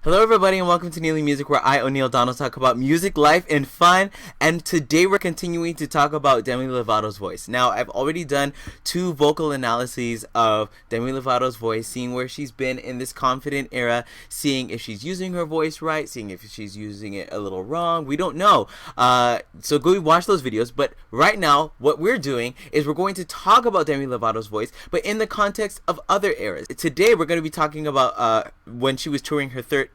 Hello everybody and welcome to Neely Music, where I, O'Neil Donald, talk about music, life, and fun. And today we're continuing to talk about Demi Lovato's voice. Now, I've already done 2 vocal analyses of Demi Lovato's voice, seeing where she's been in this confident era, seeing if she's using her voice right, seeing if she's using it a little wrong. We don't know. So go watch those videos. But right now, what we're doing is we're going to talk about Demi Lovato's voice, but in the context of other eras. Today we're going to be talking about when she was touring her third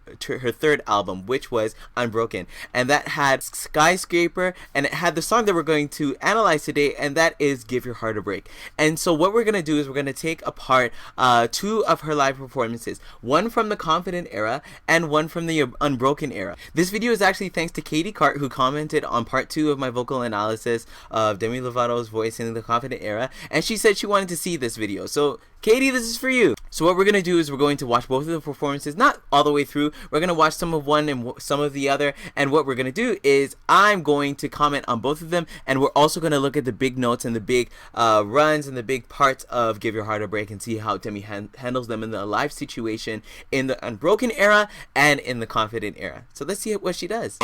album, which was Unbroken, and that had Skyscraper, and it had the song that we're going to analyze today, and that is Give Your Heart a Break. And so what we're going to do is we're going to take apart 2 of her live performances, one from the Confident era and one from the Unbroken era. This video is actually thanks to Katie Cart, who commented on part 2 of my vocal analysis of Demi Lovato's voice in the Confident era, and she said she wanted to see this video. So Katie, this is for you. So what we're going to do is we're going to watch both of the performances, not all the way through. We're going to watch some of one and some of the other. And what we're going to do is I'm going to comment on both of them. And we're also going to look at the big notes and the big runs and the big parts of Give Your Heart a Break and see how Demi handles them in the live situation in the Unbroken era and in the Confident era. So let's see what she does.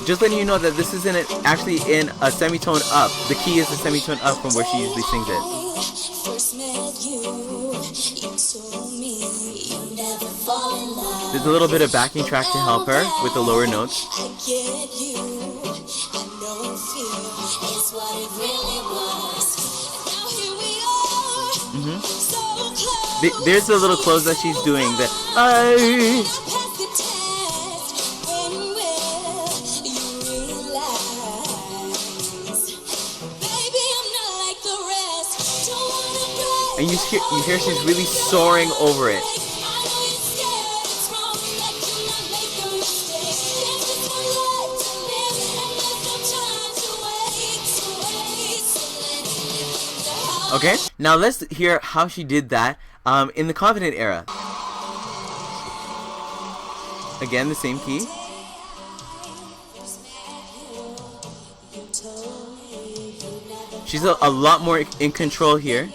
Just letting you know that this isn't actually in a semitone up. The key is the semitone up from where she usually sings it. There's a little bit of backing track to help her with the lower notes. There's a little close that she's doing that. And you hear she's really soaring over it. Okay, now let's hear how she did that in the Confident era. Again, the same key. She's a lot more in control here.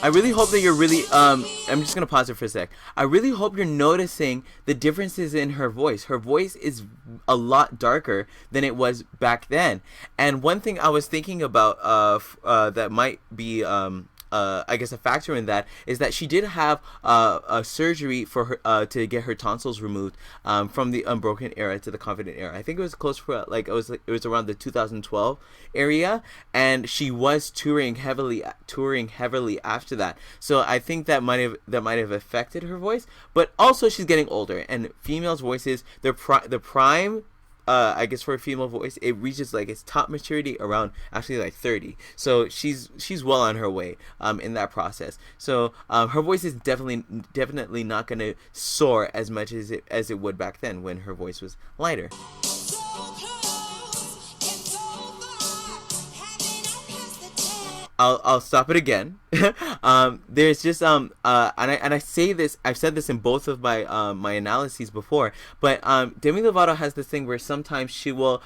I really hope that you're really, I'm just going to pause it for a sec. I really hope you're noticing the differences in her voice. Her voice is a lot darker than it was back then. And one thing I was thinking about that might be I guess a factor in that is that she did have a surgery for her to get her tonsils removed from the Unbroken era to the Confident era. I think it was close for it was around the 2012 area, and she was touring heavily after that. So I think that might have affected her voice. But also she's getting older, and females' voices, the prime. I guess for a female voice, it reaches like its top maturity around actually like 30. So she's well on her way in that process. So her voice is definitely not going to soar as much as it would back then when her voice was lighter. I'll stop it again. There's just and I say this, I've said this in both of my my analyses before, but Demi Lovato has this thing where sometimes she will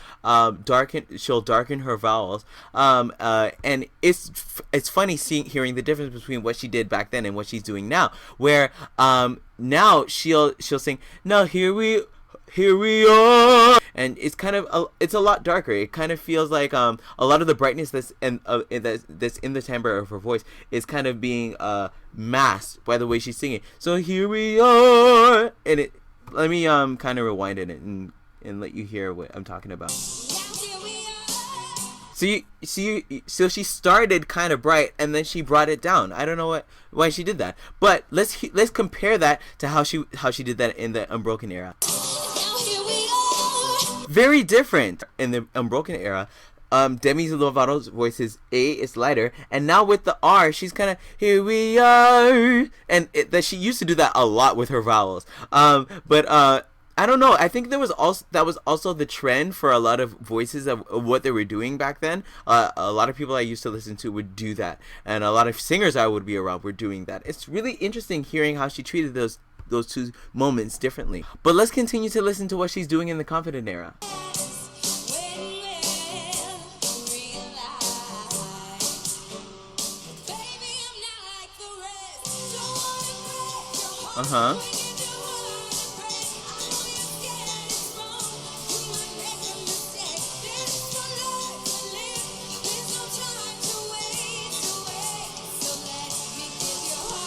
darken her vowels, and it's funny hearing the difference between what she did back then and what she's doing now, where now she'll sing, "Now here we are," and it's kind of it's a lot darker. It kind of feels like a lot of the brightness that's in the timbre of her voice is kind of being masked by the way she's singing. So here we are, and let me kind of rewind it and let you hear what I'm talking about. So she started kind of bright and then she brought it down. I don't know why she did that, but let's compare that to how she did that in the Unbroken era. Very different. In the Unbroken era, Demi Lovato's voice is lighter, and now with the R, she's kind of here we are, and that she used to do that a lot with her vowels. But I don't know. I think that was also the trend for a lot of voices of what they were doing back then. A lot of people I used to listen to would do that, and a lot of singers I would be around were doing that. It's really interesting hearing how she treated those 2 moments differently. But let's continue to listen to what she's doing in the Confident era. Uh-huh.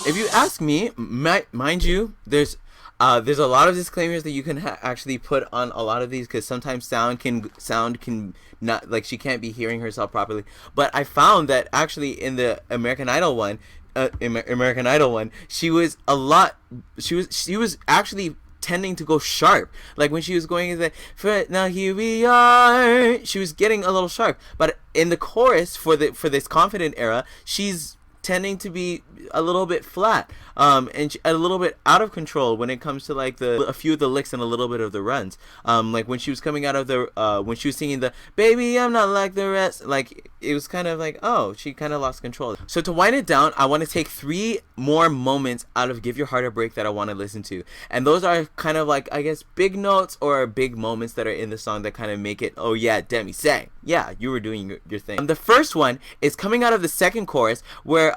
If you ask me, mind you, there's a lot of disclaimers that you can actually put on a lot of these, because sometimes sound can not, like, she can't be hearing herself properly. But I found that actually in the American Idol one, she was actually tending to go sharp. Like when she was going into the now here we are, she was getting a little sharp. But in the chorus for this Confident era, she's tending to be a little bit flat, and a little bit out of control when it comes to like a few of the licks and a little bit of the runs. Like when she was coming out of the when she was singing the "Baby I'm Not Like the Rest," like it was kind of like, oh, she kind of lost control. So to wind it down, I want to take 3 more moments out of "Give Your Heart a Break" that I want to listen to, and those are kind of like, I guess, big notes or big moments that are in the song that kind of make it, oh yeah, Demi, say, yeah, you were doing your thing. The first one is coming out of the second chorus where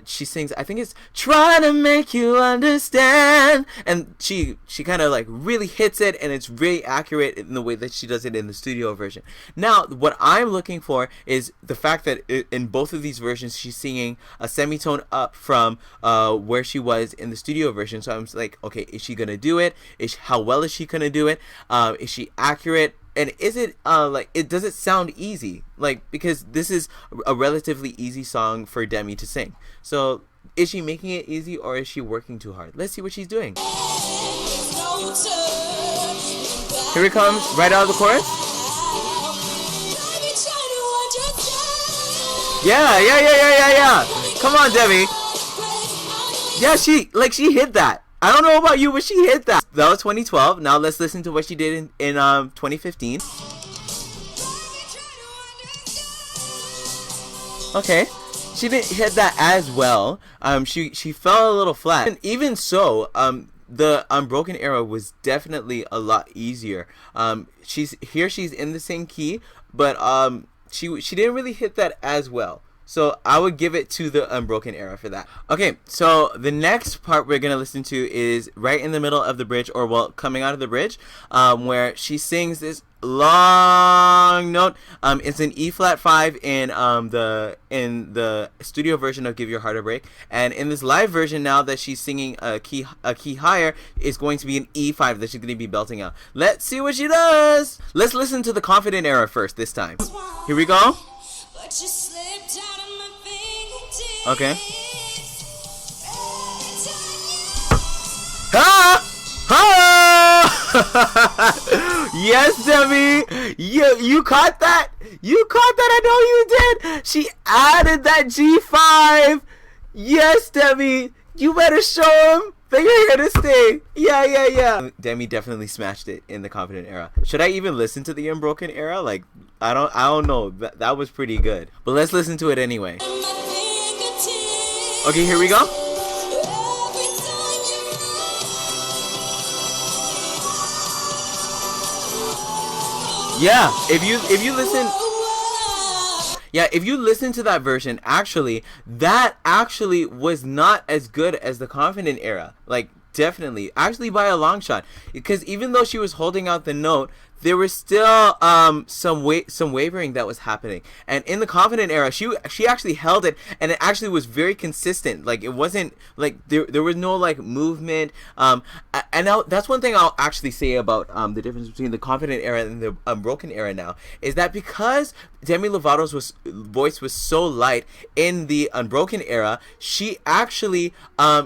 she sings, I think it's "Trying to Make You Understand," and she kind of like really hits it, and it's really accurate in the way that she does it in the studio version. Now what I'm looking for is the fact that in both of these versions she's singing a semitone up from where she was in the studio version. So I'm like, okay, is she gonna do it? How well is she gonna do it? Is she accurate? And is it does it sound easy? Like, because this is a relatively easy song for Demi to sing. So is she making it easy, or is she working too hard? Let's see what she's doing. Here it comes, right out of the chorus. Yeah. Come on, Demi. Yeah, she hit that. I don't know about you, but she hit that. That was 2012. Now let's listen to what she did in 2015. Okay, she didn't hit that as well. She fell a little flat. And even so, the Unbroken era was definitely a lot easier. She's in the same key, but she didn't really hit that as well. So I would give it to the Unbroken era for that. Okay, so the next part we're gonna listen to is right in the middle of the bridge, or well, coming out of the bridge, where she sings this long note. It's an E flat 5 in the studio version of "Give Your Heart a Break," and in this live version, now that she's singing a key higher, is going to be an E5 that she's going to be belting out. Let's see what she does. Let's listen to the Confident era first this time. Here we go. Okay. Yes, Demi. You caught that. I know you did. She added that G5. Yes, Demi. You better show him that you're here to stay. Yeah. Demi definitely smashed it in the Confident era. Should I even listen to the Unbroken era? Like, I don't know. That was pretty good. But let's listen to it anyway. Okay, here we go. Yeah, if you listen to that version, that actually was not as good as the Confident era. Like, definitely, actually by a long shot. Because even though she was holding out the note, there was still some wavering that was happening. And in the Confident era, she actually held it, and it actually was very consistent. Like, it wasn't like there was no like movement. And now that's one thing I'll actually say about the difference between the Confident era and the Unbroken era now, is that because Demi Lovato's voice was so light in the Unbroken era, she actually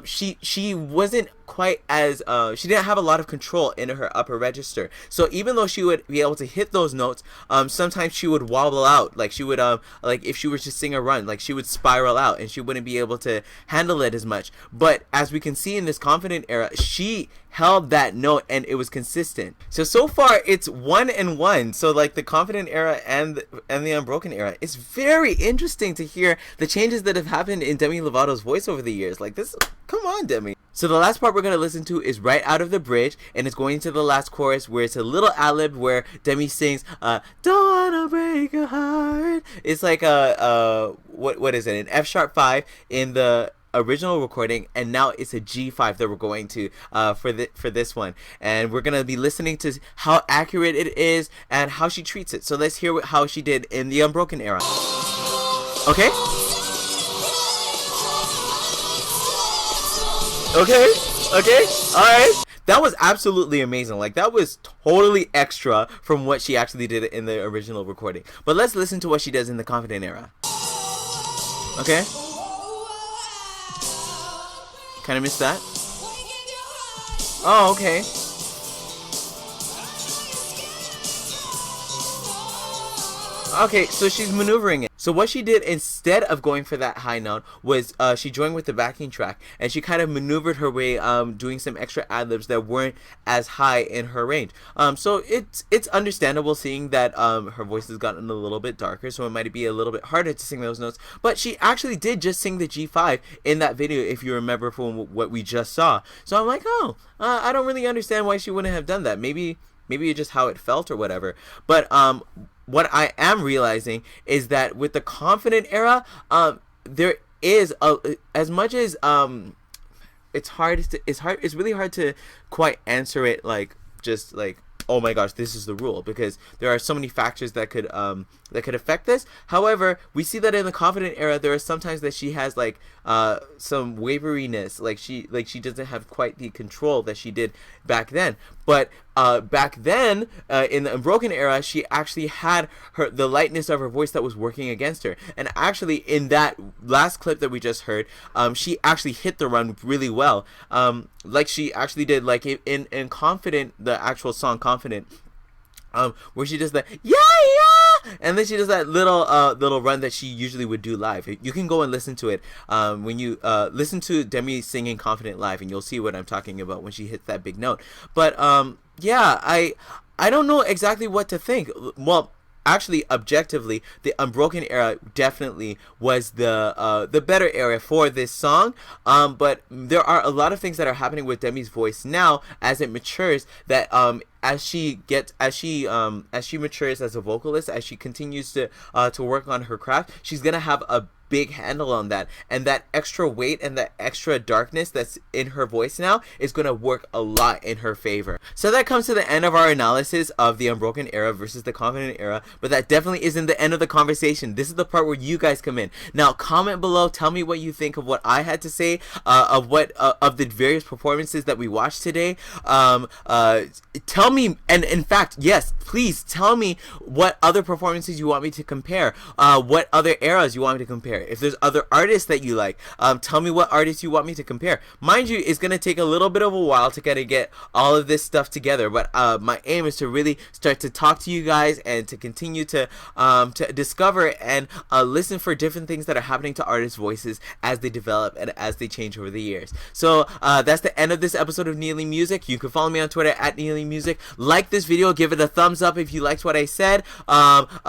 she wasn't quite as she didn't have a lot of control in her upper register. So even though she would be able to hit those notes, sometimes she would wobble out. Like, she would like if she were to sing a run, like, she would spiral out and she wouldn't be able to handle it as much. But as we can see in this Confident era, she held that note and it was consistent. So far it's 1-1. So like the Confident era and the Unbroken era, it's very interesting to hear the changes that have happened in Demi Lovato's voice over the years. Like, this, come on, Demi. So the last part we're going to listen to is right out of the bridge, and it's going into the last chorus where it's a little ad-lib where Demi sings, "Don't wanna break your heart." It's like what is it? An F sharp 5 in the original recording, and now it's a G5 that we're going to for this one, and we're gonna be listening to how accurate it is and how she treats it. So let's hear how she did in the Unbroken era. Okay. Okay. All right. That was absolutely amazing. Like, that was totally extra from what she actually did in the original recording. But let's listen to what she does in the Confident era. Okay. Kind of missed that. Oh, okay. Okay, so she's maneuvering it. So what she did instead of going for that high note was she joined with the backing track, and she kind of maneuvered her way, doing some extra ad-libs that weren't as high in her range. So it's understandable, seeing that her voice has gotten a little bit darker, so it might be a little bit harder to sing those notes. But she actually did just sing the G5 in that video, if you remember from what we just saw. So I'm like, oh, I don't really understand why she wouldn't have done that. Maybe it's just how it felt or whatever. But what I am realizing is that with the Confident era, there is as much as it's really hard to quite answer it like just like, oh my gosh, this is the rule, because there are so many factors that could affect this. However, we see that in the Confident era, there are sometimes that she has like some waveriness, like she doesn't have quite the control that she did back then. But back then, in the Unbroken era, she actually had the lightness of her voice that was working against her. And actually, in that last clip that we just heard, she actually hit the run really well, like she actually did, like in Confident, the actual song Confident, where she does the yeah, and then she does that little run that she usually would do live. You can go and listen to it when you listen to Demi singing Confident live, and you'll see what I'm talking about when she hits that big note. But yeah, I don't know exactly what to think. Well, actually, objectively, the Unbroken era definitely was the better era for this song. But there are a lot of things that are happening with Demi's voice now as it matures, that as she matures as a vocalist, as she continues to work on her craft, she's gonna have a big handle on that, and that extra weight and that extra darkness that's in her voice now is going to work a lot in her favor. So that comes to the end of our analysis of the Unbroken era versus the Confident era, but that definitely isn't the end of the conversation. This is the part where you guys come in. Now comment below, tell me what you think of what I had to say, of the various performances that we watched today. Tell me, and in fact, yes, please tell me what other performances you want me to compare, what other eras you want me to compare. If there's other artists that you like, tell me what artists you want me to compare. Mind you, it's gonna take a little bit of a while to kind of get all of this stuff together, but my aim is to really start to talk to you guys and to continue to discover and listen for different things that are happening to artists' voices as they develop and as they change over the years. So that's the end of this episode of Kneeling Music. You can follow me on Twitter at Kneeling Music. Like this video, give it a thumbs up if you liked what I said.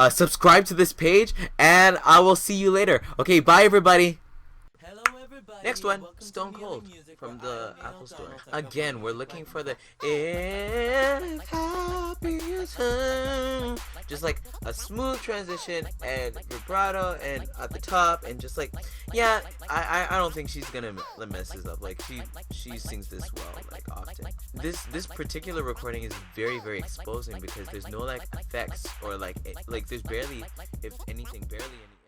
Subscribe to this page, and I will see you later. Okay, bye everybody. Hello everybody. Next one, Stone Cold from the Apple Store. Again, we're looking for the if happy is home. Just like a smooth transition and vibrato and at the top, and just like, yeah, I don't think she's gonna mess this up. Like she sings this well, like often. This particular recording is very, very exposing because there's no like effects or like there's barely, if anything, barely any